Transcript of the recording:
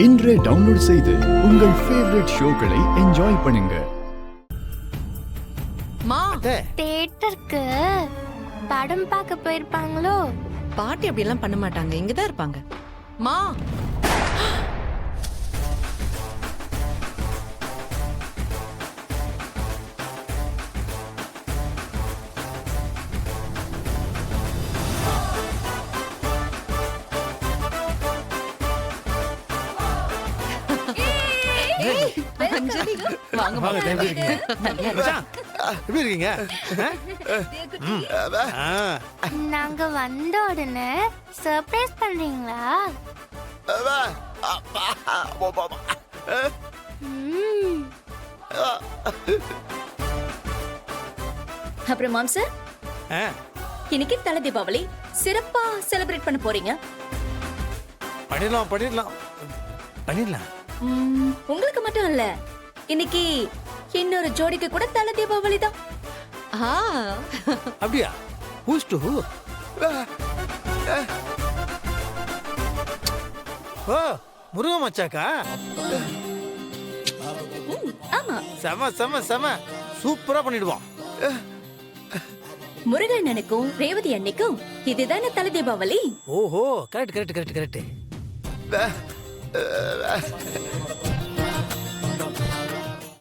இன்றே டவுன்லோட் செய்து உங்கள் ஃபேவரட் ஷோக்களை என்ஜாய் பண்ணுங்க. மா தியேட்டருக்கு படம் பார்க்க போயிருப்பாங்களோ? பாட்டி அப்படி எல்லாம் பண்ண மாட்டாங்க, இங்கதான் இருப்பாங்க. மா அஞ்சலி வாங்க வாங்க, எப்படி இருக்கீங்க? மச்சான், எப்படி இருக்கீங்க? நாங்க வந்த உடனே சர்ப்ரைஸ் பண்றீங்களா? ம், அப்புறம் மாம்ச ஆ, இன்னைக்கு தலை தீபாவளி சிறப்பா செலிப்ரேட் பண்ண போறீங்க. பண்ணிடலாம் பண்ணிடலாம் பண்ணிடலாம். உங்களுக்கு மட்டும் இல்ல, இன்னைக்கு இன்னொரு ஜோடிக்கு கூட தலை தீபாவளி தான். அப்படியா? Who's to who? ஓ, முருக மச்சாக்கா. ஆமா, செம செம செம சூப்பரா பண்ணிடுவோம். முருகன் அன்னைக்கும் ரேவதி அன்னைக்கும் இதுதானே தலை தீபாவளி. ஓஹோ, கரெக்ட் கரெக்ட் கரெக்ட் கரெக்ட்.